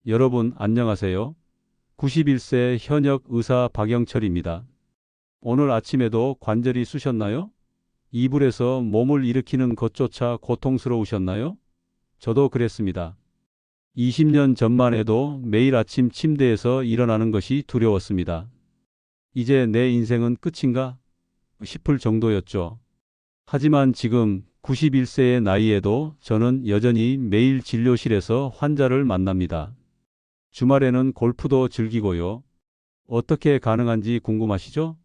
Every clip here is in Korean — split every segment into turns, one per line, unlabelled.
여러분 안녕하세요. 91세 현역 의사 박영철입니다. 오늘 아침에도 관절이 쑤셨나요? 이불에서 몸을 일으키는 것조차 고통스러우셨나요? 저도 그랬습니다. 20년 전만 해도 매일 아침 침대에서 일어나는 것이 두려웠습니다. 이제 내 인생은 끝인가 싶을 정도였죠. 하지만 지금 91세의 나이에도 저는 여전히 매일 진료실에서 환자를 만납니다. 주말에는 골프도 즐기고요. 어떻게 가능한지 궁금하시죠?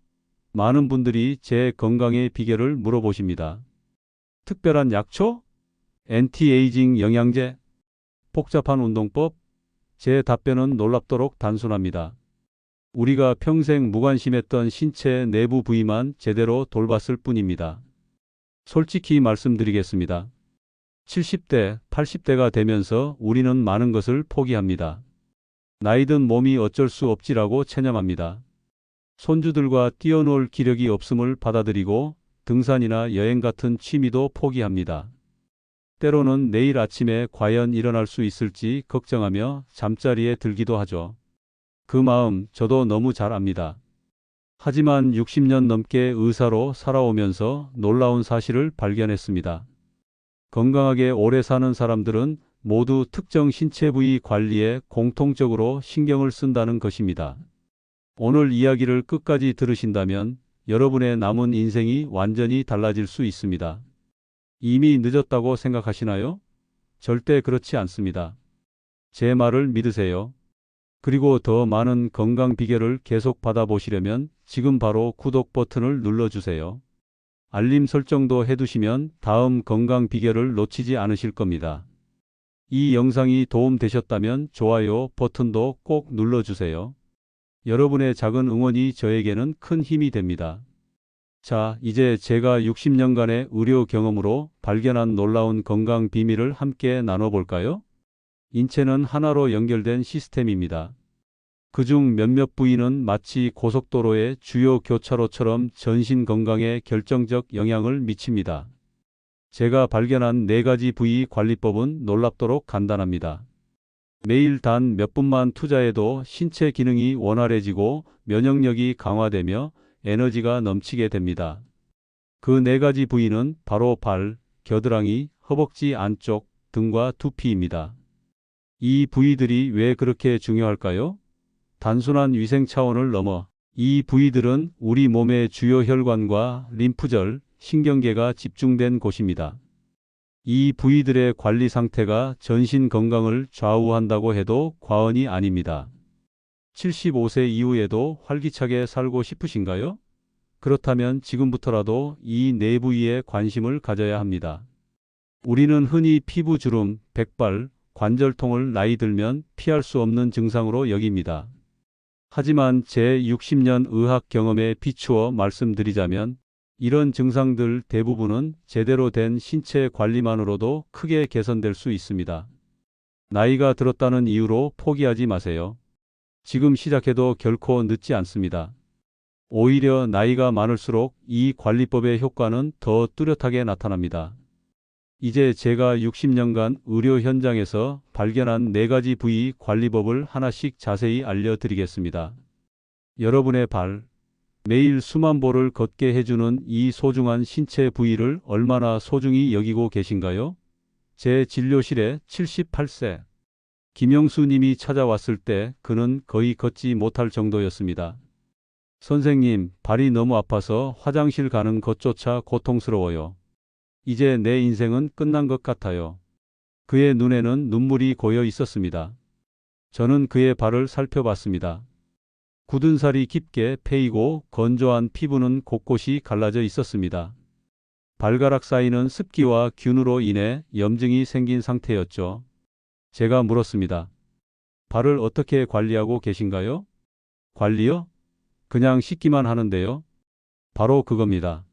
많은 분들이 제 건강의 비결을 물어보십니다. 특별한 약초? 엔티에이징 영양제? 복잡한 운동법? 제 답변은 놀랍도록 단순합니다. 우리가 평생 무관심했던 신체 내부 부위만 제대로 돌봤을 뿐입니다. 솔직히 말씀드리겠습니다. 70대, 80대가 되면서 우리는 많은 것을 포기합니다. 나이든 몸이 어쩔 수 없지라고 체념합니다. 손주들과 뛰어놀 기력이 없음을 받아들이고 등산이나 여행 같은 취미도 포기합니다. 때로는 내일 아침에 과연 일어날 수 있을지 걱정하며 잠자리에 들기도 하죠. 그 마음 저도 너무 잘 압니다. 하지만 60년 넘게 의사로 살아오면서 놀라운 사실을 발견했습니다. 건강하게 오래 사는 사람들은 모두 특정 신체 부위 관리에 공통적으로 신경을 쓴다는 것입니다. 오늘 이야기를 끝까지 들으신다면 여러분의 남은 인생이 완전히 달라질 수 있습니다. 이미 늦었다고 생각하시나요? 절대 그렇지 않습니다. 제 말을 믿으세요. 그리고 더 많은 건강 비결을 계속 받아보시려면 지금 바로 구독 버튼을 눌러주세요. 알림 설정도 해두시면 다음 건강 비결을 놓치지 않으실 겁니다. 이 영상이 도움되셨다면 좋아요 버튼도 꼭 눌러주세요. 여러분의 작은 응원이 저에게는 큰 힘이 됩니다. 자, 이제 제가 60년간의 의료 경험으로 발견한 놀라운 건강 비밀을 함께 나눠볼까요? 인체는 하나로 연결된 시스템입니다. 그중 몇몇 부위는 마치 고속도로의 주요 교차로처럼 전신 건강에 결정적 영향을 미칩니다. 제가 발견한 4가지 부위 관리법은 놀랍도록 간단합니다. 매일 단 몇 분만 투자해도 신체 기능이 원활해지고 면역력이 강화되며 에너지가 넘치게 됩니다. 그 4가지 부위는 바로 발, 겨드랑이, 허벅지 안쪽, 등과 두피입니다. 이 부위들이 왜 그렇게 중요할까요? 단순한 위생 차원을 넘어 이 부위들은 우리 몸의 주요 혈관과 림프절, 신경계가 집중된 곳입니다. 이 부위들의 관리 상태가 전신 건강을 좌우한다고 해도 과언이 아닙니다. 75세 이후에도 활기차게 살고 싶으신가요? 그렇다면 지금부터라도 이 4부위에 관심을 가져야 합니다. 우리는 흔히 피부주름, 백발, 관절통을 나이 들면 피할 수 없는 증상으로 여깁니다. 하지만 제 60년 의학 경험에 비추어 말씀드리자면 이런 증상들 대부분은 제대로 된 신체 관리만으로도 크게 개선될 수 있습니다. 나이가 들었다는 이유로 포기하지 마세요. 지금 시작해도 결코 늦지 않습니다. 오히려 나이가 많을수록 이 관리법의 효과는 더 뚜렷하게 나타납니다. 이제 제가 60년간 의료 현장에서 발견한 4가지 부위 관리법을 하나씩 자세히 알려드리겠습니다. 여러분의 발, 매일 수만 보를 걷게 해주는 이 소중한 신체 부위를 얼마나 소중히 여기고 계신가요? 제 진료실에 78세 김영수 님이 찾아왔을 때 그는 거의 걷지 못할 정도였습니다. 선생님, 발이 너무 아파서 화장실 가는 것조차 고통스러워요. 이제 내 인생은 끝난 것 같아요. 그의 눈에는 눈물이 고여 있었습니다. 저는 그의 발을 살펴봤습니다. 굳은 살이 깊게 패이고 건조한 피부는 곳곳이 갈라져 있었습니다. 발가락 사이는 습기와 균으로 인해 염증이 생긴 상태였죠. 제가 물었습니다. 발을 어떻게 관리하고 계신가요? 관리요? 그냥 씻기만 하는데요. 바로 그겁니다.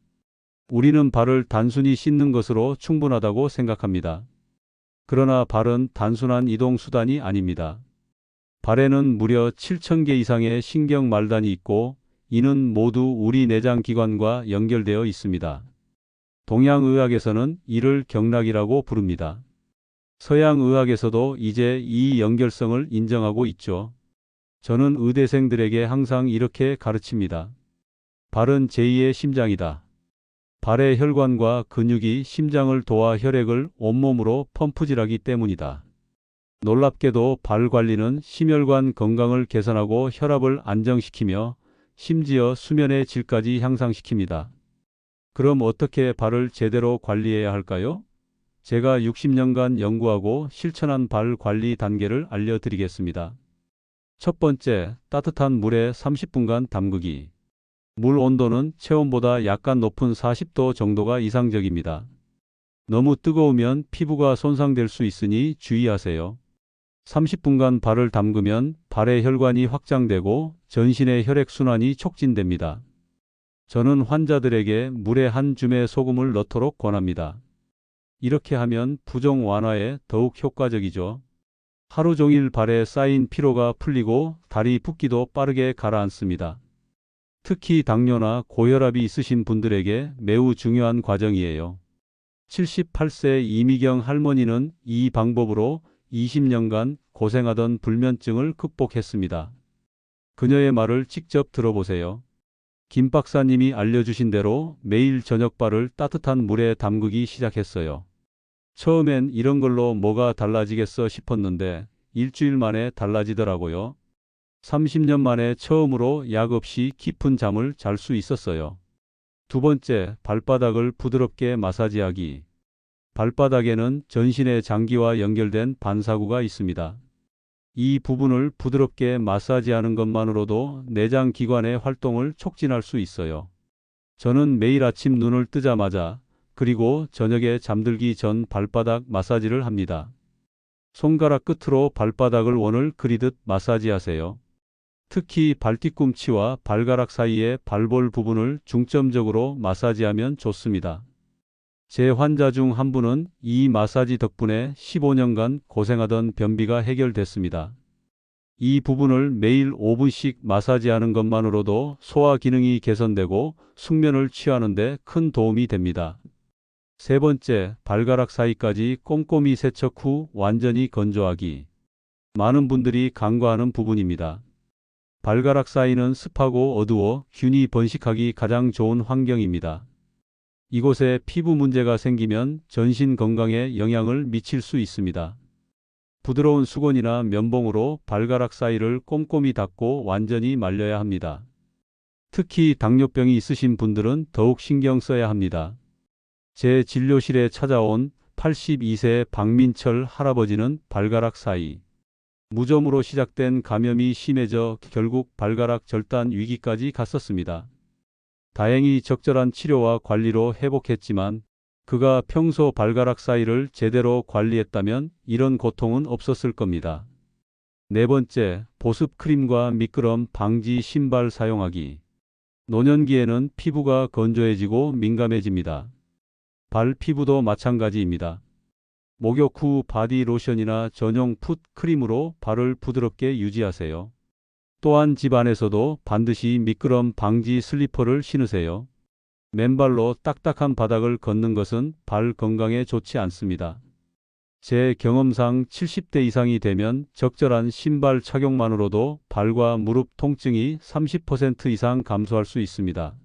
우리는 발을 단순히 씻는 것으로 충분하다고 생각합니다. 그러나 발은 단순한 이동 수단이 아닙니다. 발에는 무려 7,000개 이상의 신경 말단이 있고 이는 모두 우리 내장 기관과 연결되어 있습니다. 동양의학에서는 이를 경락이라고 부릅니다. 서양 의학에서도 이제 이 연결성을 인정하고 있죠. 저는 의대생들에게 항상 이렇게 가르칩니다. 발은 제2의 심장이다. 발의 혈관과 근육이 심장을 도와 혈액을 온몸으로 펌프질하기 때문이다. 놀랍게도 발 관리는 심혈관 건강을 개선하고 혈압을 안정시키며 심지어 수면의 질까지 향상시킵니다. 그럼 어떻게 발을 제대로 관리해야 할까요? 제가 60년간 연구하고 실천한 발 관리 단계를 알려드리겠습니다. 첫 번째, 따뜻한 물에 30분간 담그기. 물 온도는 체온보다 약간 높은 40도 정도가 이상적입니다. 너무 뜨거우면 피부가 손상될 수 있으니 주의하세요. 30분간 발을 담그면 발의 혈관이 확장되고 전신의 혈액순환이 촉진됩니다. 저는 환자들에게 물에 한 줌의 소금을 넣도록 권합니다. 이렇게 하면 부종 완화에 더욱 효과적이죠. 하루 종일 발에 쌓인 피로가 풀리고 다리 붓기도 빠르게 가라앉습니다. 특히 당뇨나 고혈압이 있으신 분들에게 매우 중요한 과정이에요. 78세 이미경 할머니는 이 방법으로 20년간 고생하던 불면증을 극복했습니다. 그녀의 말을 직접 들어보세요. 김 박사님이 알려주신 대로 매일 저녁 발을 따뜻한 물에 담그기 시작했어요. 처음엔 이런 걸로 뭐가 달라지겠어 싶었는데 일주일 만에 달라지더라고요. 30년 만에 처음으로 약 없이 깊은 잠을 잘 수 있었어요. 두 번째, 발바닥을 부드럽게 마사지하기. 발바닥에는 전신의 장기와 연결된 반사구가 있습니다. 이 부분을 부드럽게 마사지하는 것만으로도 내장 기관의 활동을 촉진할 수 있어요. 저는 매일 아침 눈을 뜨자마자 그리고 저녁에 잠들기 전 발바닥 마사지를 합니다. 손가락 끝으로 발바닥을 원을 그리듯 마사지하세요. 특히 발뒤꿈치와 발가락 사이의 발볼 부분을 중점적으로 마사지하면 좋습니다. 제 환자 중 한 분은 이 마사지 덕분에 15년간 고생하던 변비가 해결됐습니다. 이 부분을 매일 5분씩 마사지하는 것만으로도 소화 기능이 개선되고 숙면을 취하는 데 큰 도움이 됩니다. 세 번째, 발가락 사이까지 꼼꼼히 세척 후 완전히 건조하기. 많은 분들이 간과하는 부분입니다. 발가락 사이는 습하고 어두워 균이 번식하기 가장 좋은 환경입니다. 이곳에 피부 문제가 생기면 전신 건강에 영향을 미칠 수 있습니다. 부드러운 수건이나 면봉으로 발가락 사이를 꼼꼼히 닦고 완전히 말려야 합니다. 특히 당뇨병이 있으신 분들은 더욱 신경 써야 합니다. 제 진료실에 찾아온 82세 박민철 할아버지는 발가락 사이 무좀으로 시작된 감염이 심해져 결국 발가락 절단 위기까지 갔었습니다. 다행히 적절한 치료와 관리로 회복했지만 그가 평소 발가락 사이를 제대로 관리했다면 이런 고통은 없었을 겁니다. 네 번째, 보습 크림과 미끄럼 방지 신발 사용하기. 노년기에는 피부가 건조해지고 민감해집니다. 발 피부도 마찬가지입니다. 목욕 후 바디 로션이나 전용 풋 크림으로 발을 부드럽게 유지하세요. 또한 집 안에서도 반드시 미끄럼 방지 슬리퍼를 신으세요. 맨발로 딱딱한 바닥을 걷는 것은 발 건강에 좋지 않습니다. 제 경험상 70대 이상이 되면 적절한 신발 착용만으로도 발과 무릎 통증이 30% 이상 감소할 수 있습니다.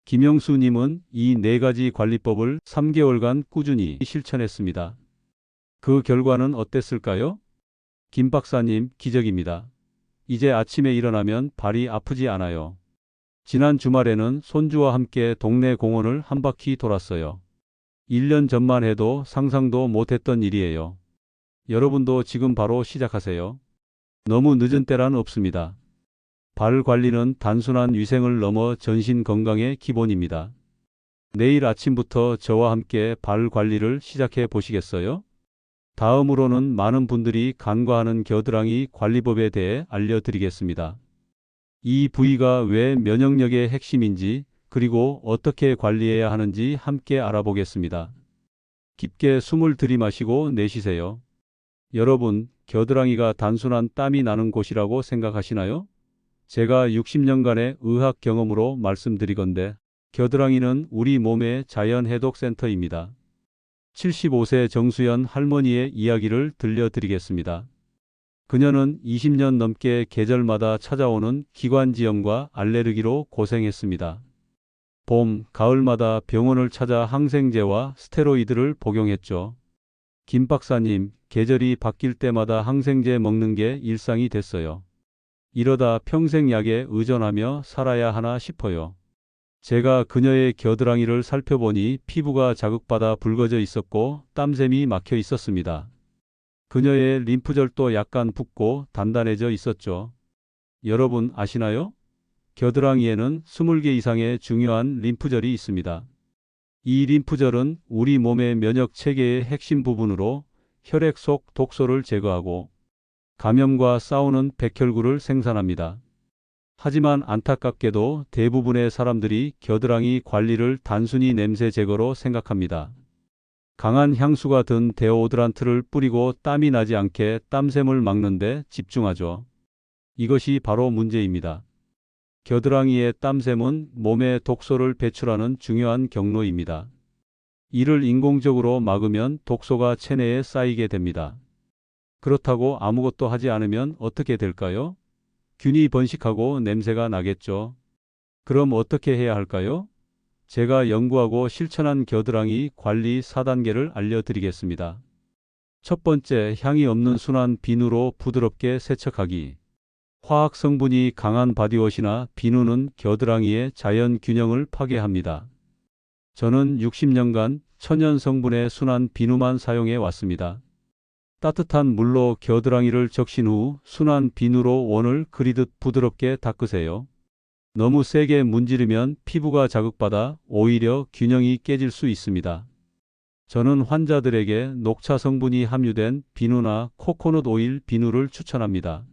김영수님은 이 네 가지 관리법을 3개월간 꾸준히 실천했습니다. 그 결과는 어땠을까요? 김 박사님, 기적입니다. 이제 아침에 일어나면 발이 아프지 않아요. 지난 주말에는 손주와 함께 동네 공원을 한 바퀴 돌았어요. 1년 전만 해도 상상도 못했던 일이에요. 여러분도 지금 바로 시작하세요. 너무 늦은 때란 없습니다. 발 관리는 단순한 위생을 넘어 전신 건강의 기본입니다. 내일 아침부터 저와 함께 발 관리를 시작해 보시겠어요? 다음으로는 많은 분들이 간과하는 겨드랑이 관리법에 대해 알려드리겠습니다. 이 부위가 왜 면역력의 핵심인지 그리고 어떻게 관리해야 하는지 함께 알아보겠습니다. 깊게 숨을 들이마시고 내쉬세요. 여러분, 겨드랑이가 단순한 땀이 나는 곳이라고 생각하시나요? 제가 60년간의 의학 경험으로 말씀드리건대 겨드랑이는 우리 몸의 자연 해독 센터입니다. 75세 정수연 할머니의 이야기를 들려드리겠습니다. 그녀는 20년 넘게 계절마다 찾아오는 기관지염과 알레르기로 고생했습니다. 봄, 가을마다 병원을 찾아 항생제와 스테로이드를 복용했죠. 김 박사님, 계절이 바뀔 때마다 항생제 먹는 게 일상이 됐어요. 이러다 평생 약에 의존하며 살아야 하나 싶어요. 제가 그녀의 겨드랑이를 살펴보니 피부가 자극받아 붉어져 있었고 땀샘이 막혀 있었습니다. 그녀의 림프절도 약간 붓고 단단해져 있었죠. 여러분 아시나요? 겨드랑이에는 20개 이상의 중요한 림프절이 있습니다. 이 림프절은 우리 몸의 면역 체계의 핵심 부분으로 혈액 속 독소를 제거하고 감염과 싸우는 백혈구를 생산합니다. 하지만 안타깝게도 대부분의 사람들이 겨드랑이 관리를 단순히 냄새 제거로 생각합니다. 강한 향수가 든 데오드란트를 뿌리고 땀이 나지 않게 땀샘을 막는 데 집중하죠. 이것이 바로 문제입니다. 겨드랑이의 땀샘은 몸에 독소를 배출하는 중요한 경로입니다. 이를 인공적으로 막으면 독소가 체내에 쌓이게 됩니다. 그렇다고 아무것도 하지 않으면 어떻게 될까요? 균이 번식하고 냄새가 나겠죠. 그럼 어떻게 해야 할까요? 제가 연구하고 실천한 겨드랑이 관리 4단계를 알려드리겠습니다. 첫 번째, 향이 없는 순한 비누로 부드럽게 세척하기. 화학 성분이 강한 바디워시나 비누는 겨드랑이의 자연 균형을 파괴합니다. 저는 60년간 천연 성분의 순한 비누만 사용해 왔습니다. 따뜻한 물로 겨드랑이를 적신 후 순한 비누로 원을 그리듯 부드럽게 닦으세요. 너무 세게 문지르면 피부가 자극받아 오히려 균형이 깨질 수 있습니다. 저는 환자들에게 녹차 성분이 함유된 비누나 코코넛 오일 비누를 추천합니다.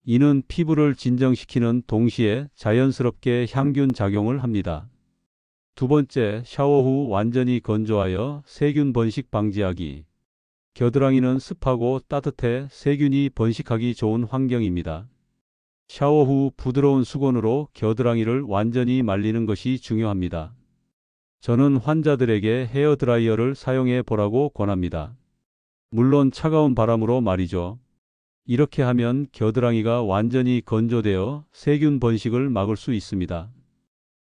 이는 피부를 진정시키는 동시에 자연스럽게 향균 작용을 합니다. 두 번째, 샤워 후 완전히 건조하여 세균 번식 방지하기. 겨드랑이는 습하고 따뜻해 세균이 번식하기 좋은 환경입니다. 샤워 후 부드러운 수건으로 겨드랑이를 완전히 말리는 것이 중요합니다. 저는 환자들에게 헤어드라이어를 사용해 보라고 권합니다. 물론 차가운 바람으로 말이죠. 이렇게 하면 겨드랑이가 완전히 건조되어 세균 번식을 막을 수 있습니다.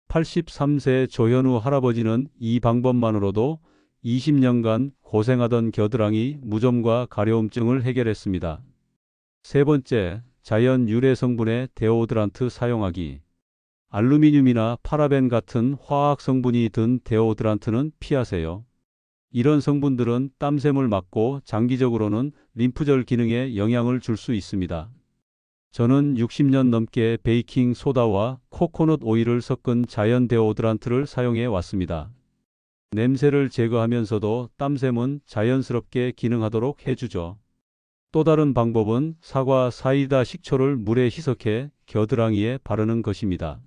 83세 조현우 할아버지는 이 방법만으로도 20년간 고생하던 겨드랑이 무좀과 가려움증을 해결했습니다. 세 번째, 자연 유래 성분의 데오드란트 사용하기. 알루미늄이나 파라벤 같은 화학 성분이 든 데오드란트는 피하세요. 이런 성분들은 땀샘을 막고 장기적으로는 림프절 기능에 영향을 줄 수 있습니다. 저는 60년 넘게 베이킹 소다와 코코넛 오일을 섞은 자연 데오드란트를 사용해 왔습니다. 냄새를 제거하면서도 땀샘은 자연스럽게 기능하도록 해주죠. 또 다른 방법은 사과 사이다 식초를 물에 희석해 겨드랑이에 바르는 것입니다.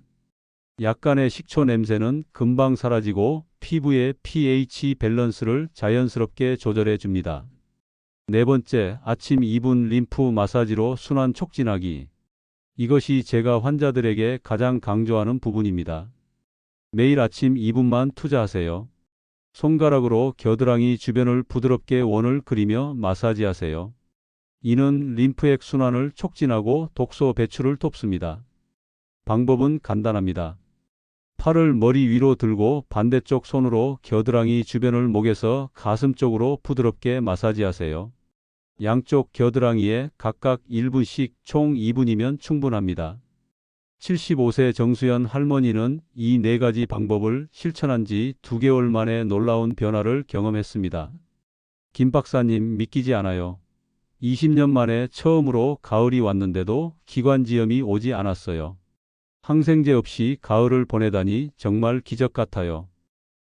약간의 식초 냄새는 금방 사라지고 피부의 pH 밸런스를 자연스럽게 조절해 줍니다. 네 번째, 아침 2분 림프 마사지로 순환 촉진하기. 이것이 제가 환자들에게 가장 강조하는 부분입니다. 매일 아침 2분만 투자하세요. 손가락으로 겨드랑이 주변을 부드럽게 원을 그리며 마사지하세요. 이는 림프액 순환을 촉진하고 독소 배출을 돕습니다. 방법은 간단합니다. 팔을 머리 위로 들고 반대쪽 손으로 겨드랑이 주변을 목에서 가슴 쪽으로 부드럽게 마사지하세요. 양쪽 겨드랑이에 각각 1분씩 총 2분이면 충분합니다. 75세 정수연 할머니는 이 네 가지 방법을 실천한 지 2개월 만에 놀라운 변화를 경험했습니다. 김 박사님, 믿기지 않아요. 20년 만에 처음으로 가을이 왔는데도 기관지염이 오지 않았어요. 항생제 없이 가을을 보내다니 정말 기적 같아요.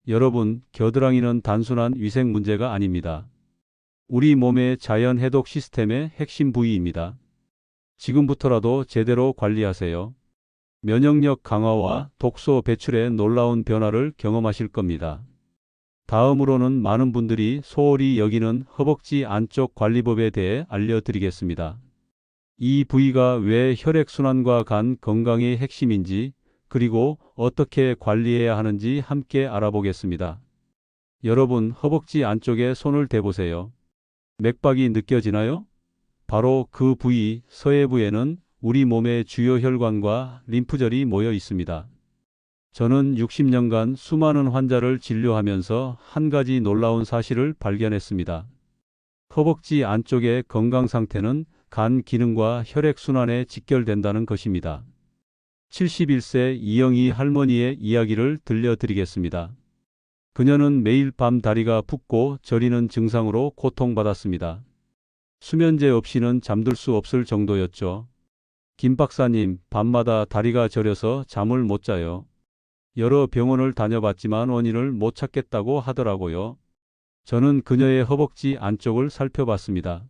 여러분, 겨드랑이는 단순한 위생 문제가 아닙니다. 우리 몸의 자연 해독 시스템의 핵심 부위입니다. 지금부터라도 제대로 관리하세요. 면역력 강화와 독소 배출에 놀라운 변화를 경험하실 겁니다. 다음으로는 많은 분들이 소홀히 여기는 허벅지 안쪽 관리법에 대해 알려드리겠습니다. 이 부위가 왜 혈액순환과 간 건강의 핵심인지, 그리고 어떻게 관리해야 하는지 함께 알아보겠습니다. 여러분, 허벅지 안쪽에 손을 대보세요. 맥박이 느껴지나요? 바로 그 부위, 서해부에는 우리 몸의 주요 혈관과 림프절이 모여 있습니다. 저는 60년간 수많은 환자를 진료하면서 한 가지 놀라운 사실을 발견했습니다. 허벅지 안쪽의 건강 상태는 간 기능과 혈액순환에 직결된다는 것입니다. 71세 이영희 할머니의 이야기를 들려드리겠습니다. 그녀는 매일 밤 다리가 붓고 저리는 증상으로 고통받았습니다. 수면제 없이는 잠들 수 없을 정도였죠. 김 박사님, 밤마다 다리가 저려서 잠을 못 자요. 여러 병원을 다녀봤지만 원인을 못 찾겠다고 하더라고요. 저는 그녀의 허벅지 안쪽을 살펴봤습니다.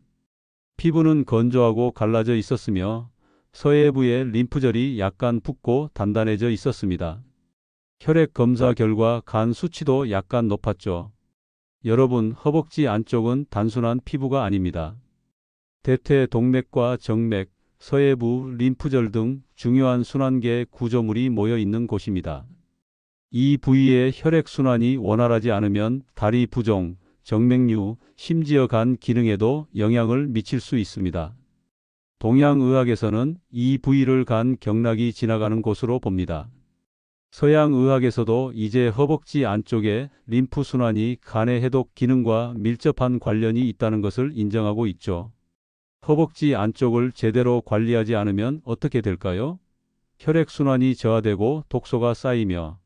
피부는 건조하고 갈라져 있었으며 서해부의 림프절이 약간 붓고 단단해져 있었습니다. 혈액 검사 결과 간 수치도 약간 높았죠. 여러분, 허벅지 안쪽은 단순한 피부가 아닙니다. 대퇴 동맥과 정맥, 서해부, 림프절 등 중요한 순환계 구조물이 모여 있는 곳입니다. 이 부위의 혈액순환이 원활하지 않으면 다리 부종, 정맥류, 심지어 간 기능에도 영향을 미칠 수 있습니다. 동양의학에서는 이 부위를 간 경락이 지나가는 곳으로 봅니다. 서양의학에서도 이제 허벅지 안쪽에 림프순환이 간의 해독 기능과 밀접한 관련이 있다는 것을 인정하고 있죠. 허벅지 안쪽을 제대로 관리하지 않으면 어떻게 될까요? 혈액순환이 저하되고 독소가 쌓이며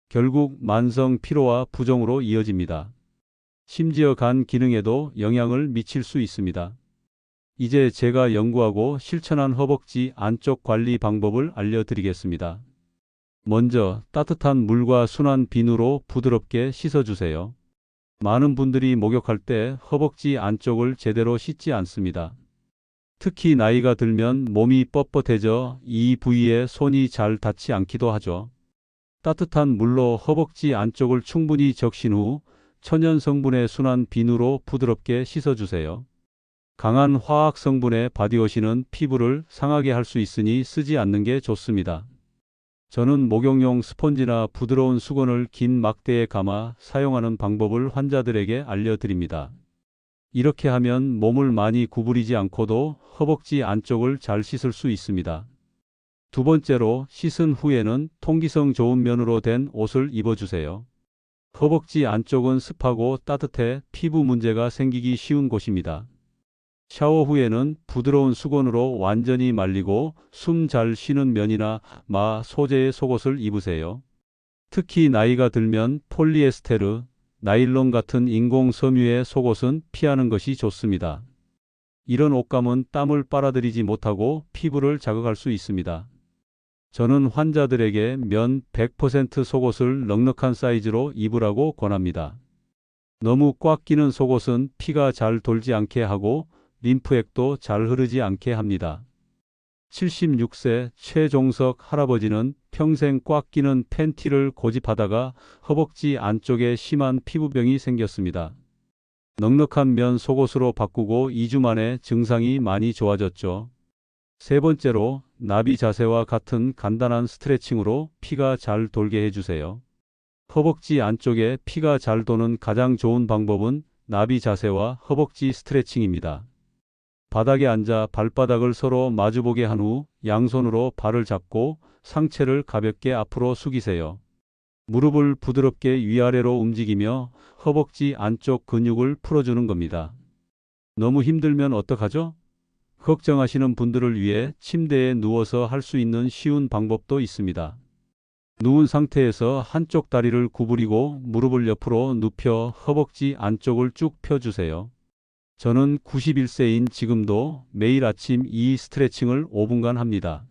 결국 만성 피로와 부종으로 이어집니다. 심지어 간 기능에도 영향을 미칠 수 있습니다. 이제 제가 연구하고 실천한 허벅지 안쪽 관리 방법을 알려드리겠습니다. 먼저 따뜻한 물과 순한 비누로 부드럽게 씻어주세요. 많은 분들이 목욕할 때 허벅지 안쪽을 제대로 씻지 않습니다. 특히 나이가 들면 몸이 뻣뻣해져 이 부위에 손이 잘 닿지 않기도 하죠. 따뜻한 물로 허벅지 안쪽을 충분히 적신 후 천연 성분의 순한 비누로 부드럽게 씻어주세요. 강한 화학 성분의 바디워시는 피부를 상하게 할 수 있으니 쓰지 않는 게 좋습니다. 저는 목욕용 스펀지나 부드러운 수건을 긴 막대에 감아 사용하는 방법을 환자들에게 알려드립니다. 이렇게 하면 몸을 많이 구부리지 않고도 허벅지 안쪽을 잘 씻을 수 있습니다. 두 번째로, 씻은 후에는 통기성 좋은 면으로 된 옷을 입어주세요. 허벅지 안쪽은 습하고 따뜻해 피부 문제가 생기기 쉬운 곳입니다. 샤워 후에는 부드러운 수건으로 완전히 말리고 숨 잘 쉬는 면이나 소재의 속옷을 입으세요. 특히 나이가 들면 폴리에스테르, 나일론 같은 인공 섬유의 속옷은 피하는 것이 좋습니다. 이런 옷감은 땀을 빨아들이지 못하고 피부를 자극할 수 있습니다. 저는 환자들에게 면 100% 속옷을 넉넉한 사이즈로 입으라고 권합니다. 너무 꽉 끼는 속옷은 피가 잘 돌지 않게 하고 림프액도 잘 흐르지 않게 합니다. 76세 최종석 할아버지는 평생 꽉 끼는 팬티를 고집하다가 허벅지 안쪽에 심한 피부병이 생겼습니다. 넉넉한 면 속옷으로 바꾸고 2주 만에 증상이 많이 좋아졌죠. 세 번째로, 나비 자세와 같은 간단한 스트레칭으로 피가 잘 돌게 해주세요. 허벅지 안쪽에 피가 잘 도는 가장 좋은 방법은 나비 자세와 허벅지 스트레칭입니다. 바닥에 앉아 발바닥을 서로 마주보게 한 후 양손으로 발을 잡고 상체를 가볍게 앞으로 숙이세요. 무릎을 부드럽게 위아래로 움직이며 허벅지 안쪽 근육을 풀어주는 겁니다. 너무 힘들면 어떡하죠? 걱정하시는 분들을 위해 침대에 누워서 할 수 있는 쉬운 방법도 있습니다. 누운 상태에서 한쪽 다리를 구부리고 무릎을 옆으로 눕혀 허벅지 안쪽을 쭉 펴주세요. 저는 91세인 지금도 매일 아침 이 스트레칭을 5분간 합니다.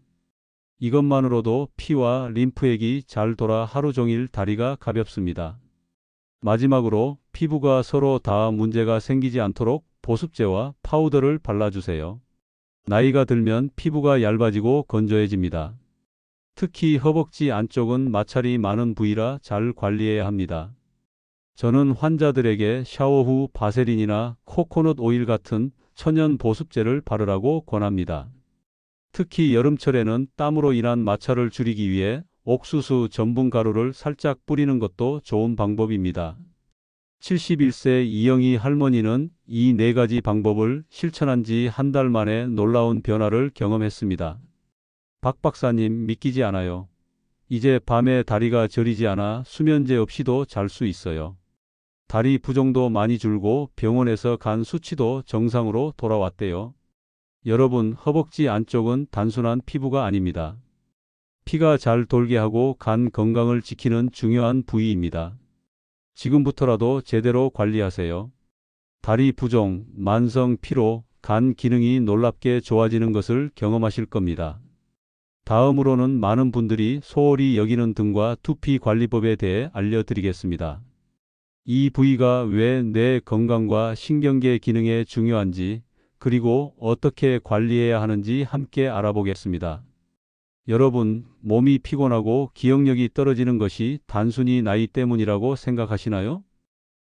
이것만으로도 피와 림프액이 잘 돌아 하루 종일 다리가 가볍습니다. 마지막으로 피부가 서로 닿아 문제가 생기지 않도록 보습제와 파우더를 발라주세요. 나이가 들면 피부가 얇아지고 건조해집니다. 특히 허벅지 안쪽은 마찰이 많은 부위라 잘 관리해야 합니다. 저는 환자들에게 샤워 후 바세린이나 코코넛 오일 같은 천연 보습제를 바르라고 권합니다. 특히 여름철에는 땀으로 인한 마찰을 줄이기 위해 옥수수 전분 가루를 살짝 뿌리는 것도 좋은 방법입니다. 71세 이영희 할머니는 이 네 가지 방법을 실천한 지 한 달 만에 놀라운 변화를 경험했습니다. 박 박사님, 믿기지 않아요. 이제 밤에 다리가 저리지 않아 수면제 없이도 잘 수 있어요. 다리 부종도 많이 줄고 병원에서 간 수치도 정상으로 돌아왔대요. 여러분, 허벅지 안쪽은 단순한 피부가 아닙니다. 피가 잘 돌게 하고 간 건강을 지키는 중요한 부위입니다. 지금부터라도 제대로 관리하세요. 다리 부종, 만성 피로, 간 기능이 놀랍게 좋아지는 것을 경험하실 겁니다. 다음으로는 많은 분들이 소홀히 여기는 등과 두피 관리법에 대해 알려드리겠습니다. 이 부위가 왜 뇌 건강과 신경계 기능에 중요한지, 그리고 어떻게 관리해야 하는지 함께 알아보겠습니다. 여러분, 몸이 피곤하고 기억력이 떨어지는 것이 단순히 나이 때문이라고 생각하시나요?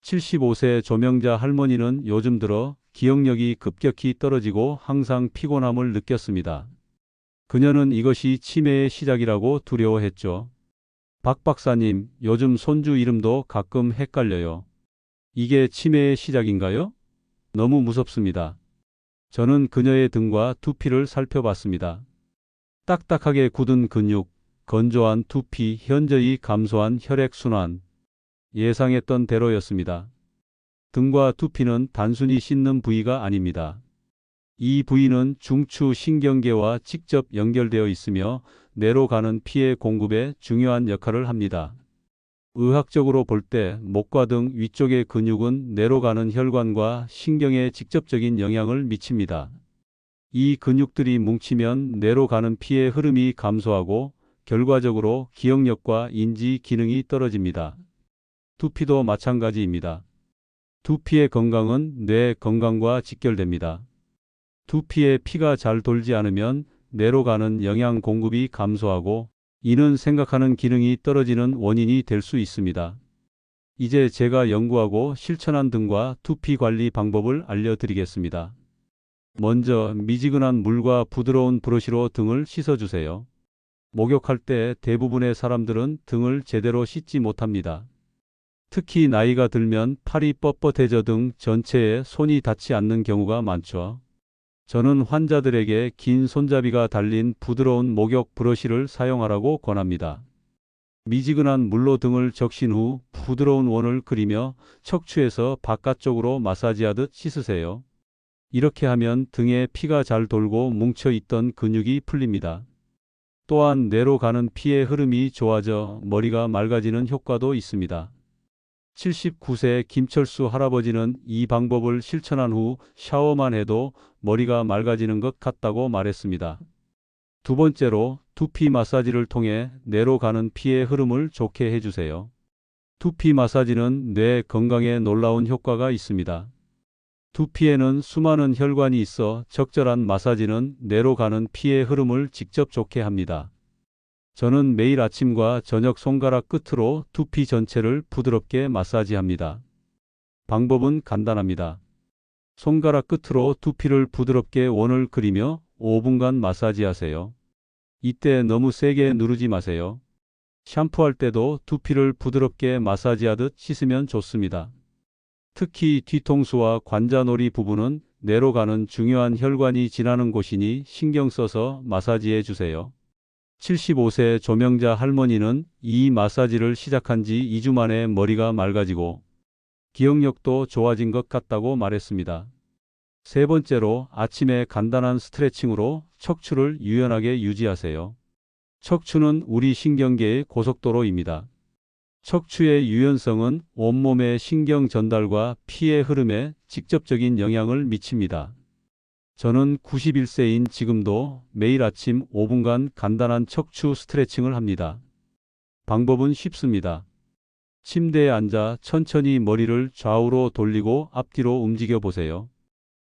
75세 조명자 할머니는 요즘 들어 기억력이 급격히 떨어지고 항상 피곤함을 느꼈습니다. 그녀는 이것이 치매의 시작이라고 두려워했죠. 박 박사님, 요즘 손주 이름도 가끔 헷갈려요. 이게 치매의 시작인가요? 너무 무섭습니다. 저는 그녀의 등과 두피를 살펴봤습니다. 딱딱하게 굳은 근육, 건조한 두피, 현저히 감소한 혈액순환. 예상했던 대로였습니다. 등과 두피는 단순히 씻는 부위가 아닙니다. 이 부위는 중추 신경계와 직접 연결되어 있으며 뇌로 가는 피의 공급에 중요한 역할을 합니다. 의학적으로 볼 때 목과 등 위쪽의 근육은 뇌로 가는 혈관과 신경에 직접적인 영향을 미칩니다. 이 근육들이 뭉치면 뇌로 가는 피의 흐름이 감소하고 결과적으로 기억력과 인지 기능이 떨어집니다. 두피도 마찬가지입니다. 두피의 건강은 뇌 건강과 직결됩니다. 두피에 피가 잘 돌지 않으면 뇌로 가는 영양 공급이 감소하고 이는 생각하는 기능이 떨어지는 원인이 될 수 있습니다. 이제 제가 연구하고 실천한 등과 두피 관리 방법을 알려드리겠습니다. 먼저 미지근한 물과 부드러운 브러쉬로 등을 씻어주세요. 목욕할 때 대부분의 사람들은 등을 제대로 씻지 못합니다. 특히 나이가 들면 팔이 뻣뻣해져 등 전체에 손이 닿지 않는 경우가 많죠. 저는 환자들에게 긴 손잡이가 달린 부드러운 목욕 브러쉬를 사용하라고 권합니다. 미지근한 물로 등을 적신 후 부드러운 원을 그리며 척추에서 바깥쪽으로 마사지하듯 씻으세요. 이렇게 하면 등에 피가 잘 돌고 뭉쳐있던 근육이 풀립니다. 또한 뇌로 가는 피의 흐름이 좋아져 머리가 맑아지는 효과도 있습니다. 79세 김철수 할아버지는 이 방법을 실천한 후 샤워만 해도 머리가 맑아지는 것 같다고 말했습니다. 두 번째로 두피 마사지를 통해 뇌로 가는 피의 흐름을 좋게 해주세요. 두피 마사지는 뇌 건강에 놀라운 효과가 있습니다. 두피에는 수많은 혈관이 있어 적절한 마사지는 뇌로 가는 피의 흐름을 직접 좋게 합니다. 저는 매일 아침과 저녁 손가락 끝으로 두피 전체를 부드럽게 마사지합니다. 방법은 간단합니다. 손가락 끝으로 두피를 부드럽게 원을 그리며 5분간 마사지하세요. 이때 너무 세게 누르지 마세요. 샴푸할 때도 두피를 부드럽게 마사지하듯 씻으면 좋습니다. 특히 뒤통수와 관자놀이 부분은 뇌로 가는 중요한 혈관이 지나는 곳이니 신경 써서 마사지해 주세요. 75세 조명자 할머니는 이 마사지를 시작한 지 2주 만에 머리가 맑아지고 기억력도 좋아진 것 같다고 말했습니다. 세 번째로 아침에 간단한 스트레칭으로 척추를 유연하게 유지하세요. 척추는 우리 신경계의 고속도로입니다. 척추의 유연성은 온몸의 신경 전달과 피의 흐름에 직접적인 영향을 미칩니다. 저는 91세인 지금도 매일 아침 5분간 간단한 척추 스트레칭을 합니다. 방법은 쉽습니다. 침대에 앉아 천천히 머리를 좌우로 돌리고 앞뒤로 움직여 보세요.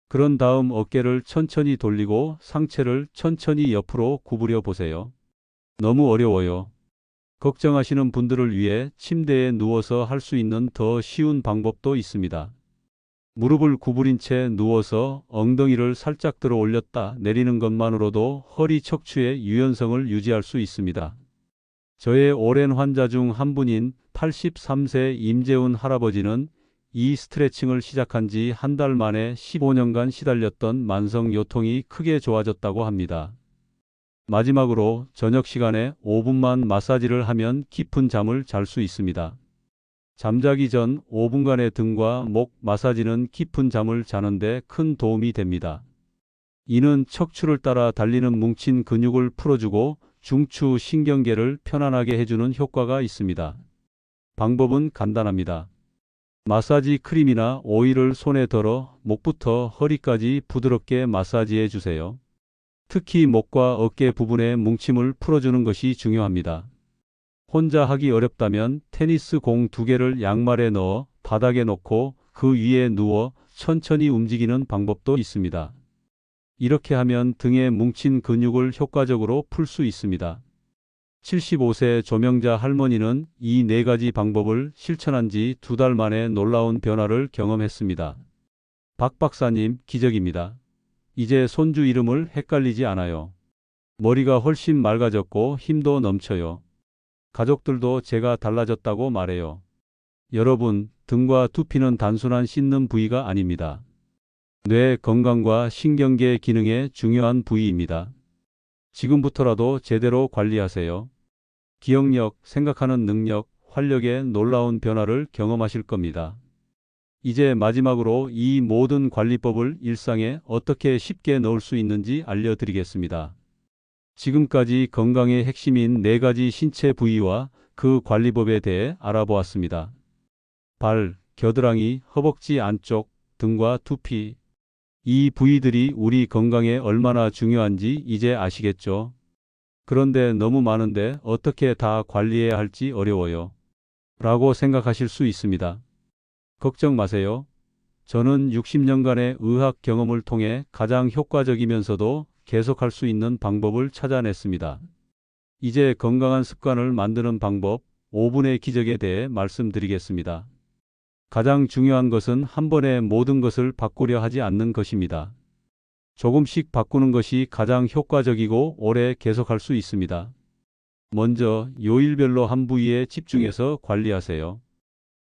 그런 다음 어깨를 천천히 돌리고 상체를 천천히 옆으로 구부려 보세요. 너무 어려워요. 걱정하시는 분들을 위해 침대에 누워서 할 수 있는 더 쉬운 방법도 있습니다. 무릎을 구부린 채 누워서 엉덩이를 살짝 들어 올렸다 내리는 것만으로도 허리 척추의 유연성을 유지할 수 있습니다. 저의 오랜 환자 중 한 분인 83세 임재훈 할아버지는 이 스트레칭을 시작한 지 한 달 만에 15년간 시달렸던 만성 요통이 크게 좋아졌다고 합니다. 마지막으로 저녁 시간에 5분만 마사지를 하면 깊은 잠을 잘 수 있습니다. 잠자기 전 5분간의 등과 목 마사지는 깊은 잠을 자는데 큰 도움이 됩니다. 이는 척추를 따라 달리는 뭉친 근육을 풀어주고 중추 신경계를 편안하게 해주는 효과가 있습니다. 방법은 간단합니다. 마사지 크림이나 오일을 손에 덜어 목부터 허리까지 부드럽게 마사지해 주세요. 특히 목과 어깨 부분의 뭉침을 풀어주는 것이 중요합니다. 혼자 하기 어렵다면 테니스 공 2개를 양말에 넣어 바닥에 놓고 그 위에 누워 천천히 움직이는 방법도 있습니다. 이렇게 하면 등에 뭉친 근육을 효과적으로 풀 수 있습니다. 75세 조명자 할머니는 이 4가지 방법을 실천한 지 2달 만에 놀라운 변화를 경험했습니다. 박 박사님, 기적입니다. 이제 손주 이름을 헷갈리지 않아요. 머리가 훨씬 맑아졌고 힘도 넘쳐요. 가족들도 제가 달라졌다고 말해요. 여러분, 등과 두피는 단순한 씻는 부위가 아닙니다. 뇌 건강과 신경계 기능에 중요한 부위입니다. 지금부터라도 제대로 관리하세요. 기억력, 생각하는 능력, 활력에 놀라운 변화를 경험하실 겁니다. 이제 마지막으로 이 모든 관리법을 일상에 어떻게 쉽게 넣을 수 있는지 알려드리겠습니다. 지금까지 건강의 핵심인 4가지 신체 부위와 그 관리법에 대해 알아보았습니다. 발, 겨드랑이, 허벅지 안쪽, 등과 두피. 이 부위들이 우리 건강에 얼마나 중요한지 이제 아시겠죠? 그런데 너무 많은데 어떻게 다 관리해야 할지 어려워요. 라고 생각하실 수 있습니다. 걱정 마세요. 저는 60년간의 의학 경험을 통해 가장 효과적이면서도 계속할 수 있는 방법을 찾아냈습니다. 이제 건강한 습관을 만드는 방법 5분의 기적에 대해 말씀드리겠습니다. 가장 중요한 것은 한 번에 모든 것을 바꾸려 하지 않는 것입니다. 조금씩 바꾸는 것이 가장 효과적이고 오래 계속할 수 있습니다. 먼저 요일별로 한 부위에 집중해서 관리하세요.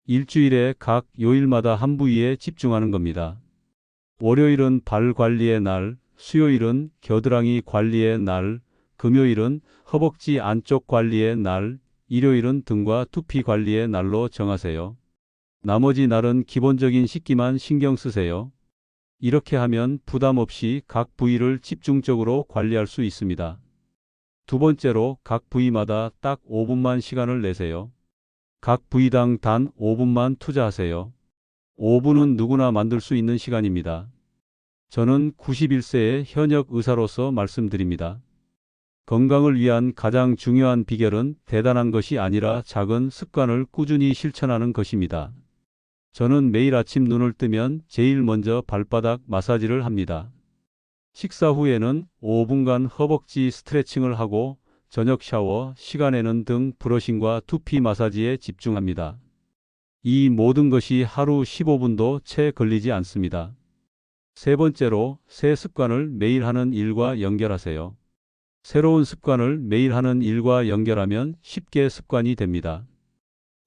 일주일에 각 요일마다 한 부위에 집중하는 겁니다. 월요일은 발 관리의 날, 수요일은 겨드랑이 관리의 날, 금요일은 허벅지 안쪽 관리의 날, 일요일은 등과 두피 관리의 날로 정하세요. 나머지 날은 기본적인 씻기만 신경 쓰세요. 이렇게 하면 부담 없이 각 부위를 집중적으로 관리할 수 있습니다. 두 번째로 각 부위마다 딱 5분만 시간을 내세요. 각 부위당 단 5분만 투자하세요. 5분은 누구나 만들 수 있는 시간입니다. 저는 91세의 현역 의사로서 말씀드립니다. 건강을 위한 가장 중요한 비결은 대단한 것이 아니라 작은 습관을 꾸준히 실천하는 것입니다. 저는 매일 아침 눈을 뜨면 제일 먼저 발바닥 마사지를 합니다. 식사 후에는 5분간 허벅지 스트레칭을 하고 저녁 샤워 시간에는 등 브러싱과 두피 마사지에 집중합니다. 이 모든 것이 하루 15분도 채 걸리지 않습니다. 세 번째로 새 습관을 매일 하는 일과 연결하세요. 새로운 습관을 매일 하는 일과 연결하면 쉽게 습관이 됩니다.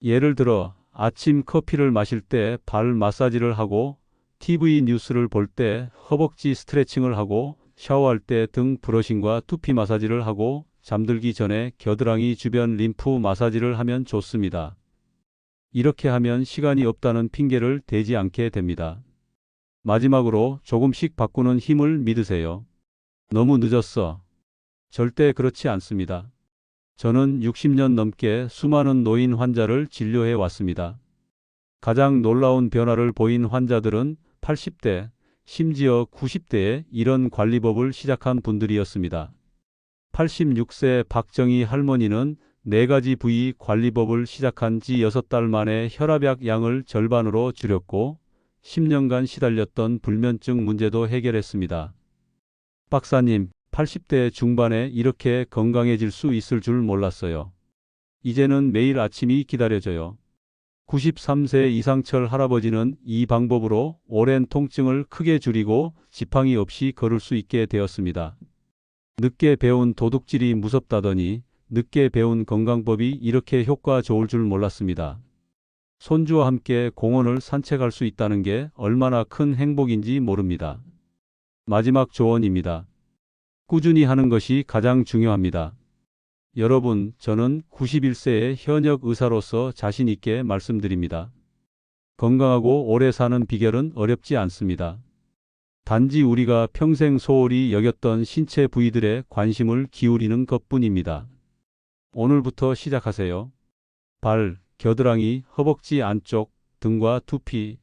예를 들어 아침 커피를 마실 때 발 마사지를 하고 TV 뉴스를 볼 때 허벅지 스트레칭을 하고 샤워할 때 등 브러싱과 두피 마사지를 하고 잠들기 전에 겨드랑이 주변 림프 마사지를 하면 좋습니다. 이렇게 하면 시간이 없다는 핑계를 대지 않게 됩니다. 마지막으로 조금씩 바꾸는 힘을 믿으세요. 너무 늦었어. 절대 그렇지 않습니다. 저는 60년 넘게 수많은 노인 환자를 진료해 왔습니다. 가장 놀라운 변화를 보인 환자들은 80대, 심지어 90대에 이런 관리법을 시작한 분들이었습니다. 86세 박정희 할머니는 4가지 부위 관리법을 시작한 지 6달 만에 혈압약 양을 절반으로 줄였고 10년간 시달렸던 불면증 문제도 해결했습니다. 박사님, 80대 중반에 이렇게 건강해질 수 있을 줄 몰랐어요. 이제는 매일 아침이 기다려져요. 93세 이상철 할아버지는 이 방법으로 오랜 통증을 크게 줄이고 지팡이 없이 걸을 수 있게 되었습니다. 늦게 배운 도둑질이 무섭다더니 늦게 배운 건강법이 이렇게 효과 좋을 줄 몰랐습니다. 손주와 함께 공원을 산책할 수 있다는 게 얼마나 큰 행복인지 모릅니다. 마지막 조언입니다. 꾸준히 하는 것이 가장 중요합니다. 여러분, 저는 91세의 현역 의사로서 자신 있게 말씀드립니다. 건강하고 오래 사는 비결은 어렵지 않습니다. 단지 우리가 평생 소홀히 여겼던 신체 부위들에 관심을 기울이는 것뿐입니다. 오늘부터 시작하세요. 발, 겨드랑이, 허벅지 안쪽, 등과 두피.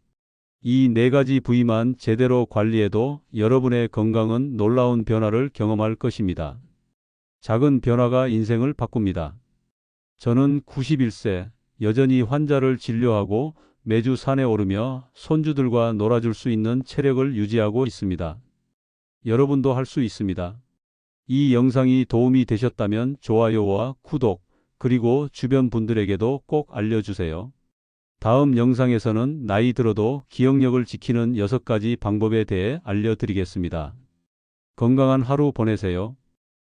이 네 가지 부위만 제대로 관리해도 여러분의 건강은 놀라운 변화를 경험할 것입니다. 작은 변화가 인생을 바꿉니다. 저는 91세, 여전히 환자를 진료하고 매주 산에 오르며 손주들과 놀아줄 수 있는 체력을 유지하고 있습니다. 여러분도 할 수 있습니다. 이 영상이 도움이 되셨다면 좋아요와 구독, 그리고 주변 분들에게도 꼭 알려주세요. 다음 영상에서는 나이 들어도 기억력을 지키는 6가지 방법에 대해 알려드리겠습니다. 건강한 하루 보내세요.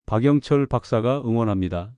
박영철 박사가 응원합니다.